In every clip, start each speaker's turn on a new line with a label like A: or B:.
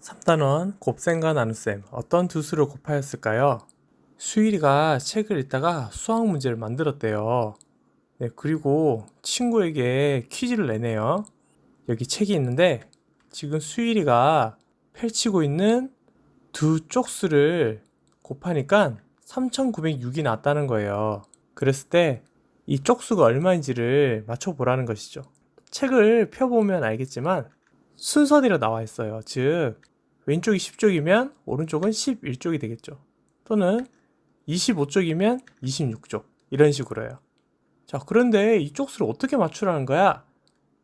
A: 3단원 곱셈과 나눗셈 어떤 두 수를 곱하였을까요? 수일이가 책을 읽다가 수학 문제를 만들었대요. 네, 그리고 친구에게 퀴즈를 내네요. 여기 책이 있는데 지금 수일이가 펼치고 있는 두 쪽수를 곱하니까 3906이 나왔다는 거예요. 그랬을 때 이 쪽수가 얼마인지를 맞춰보라는 것이죠. 책을 펴보면 알겠지만 순서대로 나와 있어요. 즉 왼쪽이 10쪽이면 오른쪽은 11쪽이 되겠죠. 또는 25쪽이면 26쪽 이런 식으로요. 자, 그런데 이 쪽수를 어떻게 맞추라는 거야?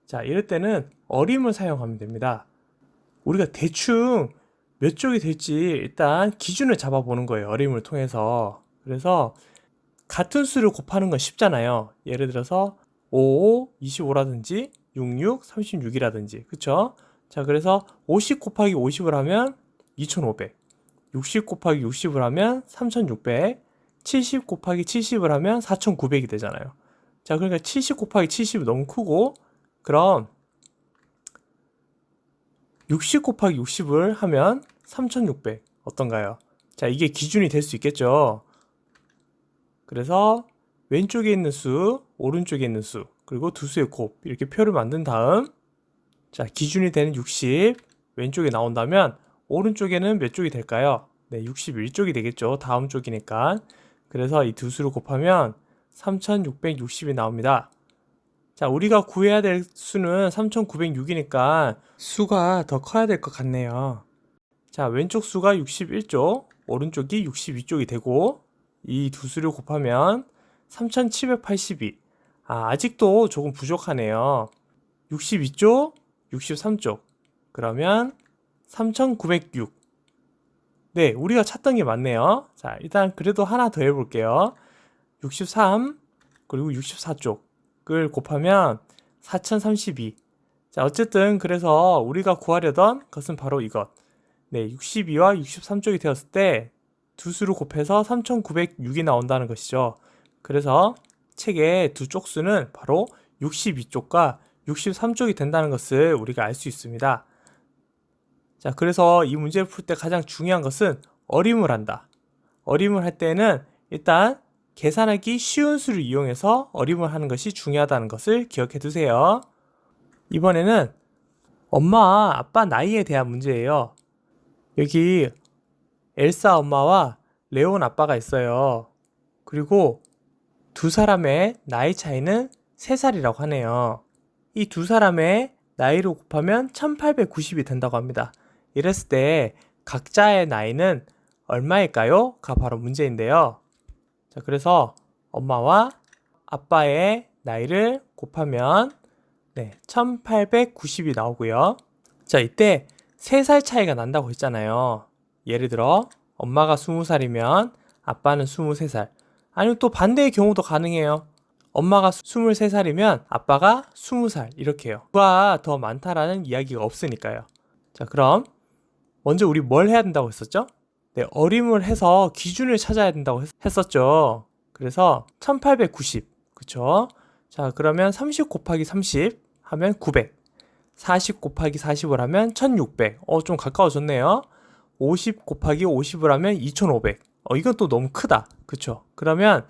A: 자, 이럴 때는 어림을 사용하면 됩니다. 우리가 대충 몇 쪽이 될지 일단 기준을 잡아보는 거예요. 어림을 통해서. 그래서 같은 수를 곱하는 건 쉽잖아요. 예를 들어서 5, 25라든지 66, 36이라든지 그쵸? 자, 그래서 50 곱하기 50을 하면 2500, 60 곱하기 60을 하면 3600, 70 곱하기 70을 하면 4900이 되잖아요. 자, 그러니까 70 곱하기 70이 너무 크고, 그럼 60 곱하기 60을 하면 3600 어떤가요? 자, 이게 기준이 될 수 있겠죠. 그래서 왼쪽에 있는 수, 오른쪽에 있는 수, 그리고 두 수의 곱 이렇게 표를 만든 다음, 자, 기준이 되는 60 왼쪽에 나온다면 오른쪽에는 몇 쪽이 될까요? 네, 61쪽이 되겠죠. 다음 쪽이니까. 그래서 이 두 수를 곱하면 3660이 나옵니다. 자, 우리가 구해야 될 수는 3906이니까 수가 더 커야 될 것 같네요. 자, 왼쪽 수가 61쪽, 오른쪽이 62쪽이 되고 이 두 수를 곱하면 3782. 아직도 조금 부족하네요. 62쪽, 63쪽. 그러면 3906. 네, 우리가 찾던 게 맞네요. 자, 일단 그래도 하나 더 해볼게요. 63, 그리고 64쪽을 곱하면 4032. 자, 어쨌든 그래서 우리가 구하려던 것은 바로 이것. 네, 62와 63쪽이 되었을 때 두 수를 곱해서 3906이 나온다는 것이죠. 그래서 책의 두 쪽수는 바로 62쪽과 63쪽이 된다는 것을 우리가 알 수 있습니다. 자, 그래서 이 문제를 풀 때 가장 중요한 것은 어림을 한다. 어림을 할 때는 일단 계산하기 쉬운 수를 이용해서 어림을 하는 것이 중요하다는 것을 기억해 두세요. 이번에는 엄마, 아빠 나이에 대한 문제예요. 여기 엘사 엄마와 레온 아빠가 있어요. 그리고 두 사람의 나이 차이는 3살이라고 하네요. 이 두 사람의 나이를 곱하면 1890이 된다고 합니다. 이랬을 때 각자의 나이는 얼마일까요? 가 바로 문제인데요. 자, 그래서 엄마와 아빠의 나이를 곱하면 1890이 나오고요. 자, 이때 3살 차이가 난다고 했잖아요. 예를 들어 엄마가 20살이면 아빠는 23살. 아니면 또 반대의 경우도 가능해요. 엄마가 23살이면 아빠가 20살 이렇게요. 누가 더 많다라는 이야기가 없으니까요. 자, 그럼 먼저 우리 뭘 해야 된다고 했었죠? 네, 어림을 해서 기준을 찾아야 된다고 했었죠. 그래서 1890, 그쵸? 자, 그러면 30 곱하기 30 하면 900, 40 곱하기 40을 하면 1600, 좀 가까워졌네요. 50 곱하기 50을 하면 2500, 이건 또 너무 크다, 그쵸? 그러면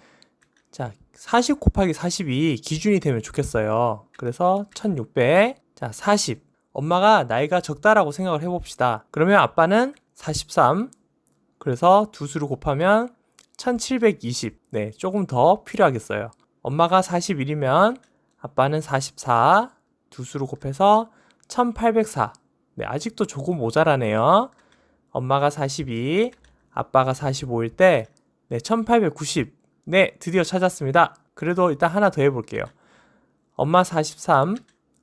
A: 자, 40 곱하기 40이 기준이 되면 좋겠어요. 그래서 1600, 자, 40. 엄마가 나이가 적다라고 생각을 해봅시다. 그러면 아빠는 43. 그래서 두 수를 곱하면 1720. 네, 조금 더 필요하겠어요. 엄마가 41이면 아빠는 44. 두 수를 곱해서 1804. 네, 아직도 조금 모자라네요. 엄마가 42, 아빠가 45일 때 1890. 네, 드디어 찾았습니다. 그래도 일단 하나 더 해볼게요. 엄마 43,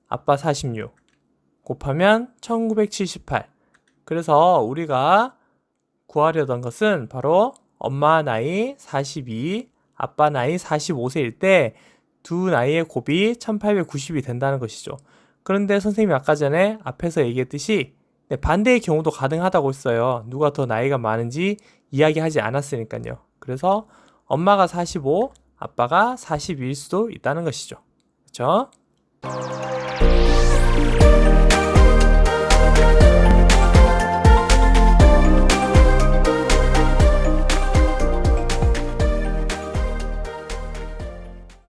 A: 아빠 46 곱하면 1978. 그래서 우리가 구하려던 것은 바로 엄마 나이 42, 아빠 나이 45세일 때 두 나이의 곱이 1890이 된다는 것이죠. 그런데 선생님이 아까 전에 앞에서 얘기했듯이 반대의 경우도 가능하다고 했어요. 누가 더 나이가 많은지 이야기하지 않았으니까요. 그래서 엄마가 45, 아빠가 42일 수도 있다는 것이죠. 그렇죠?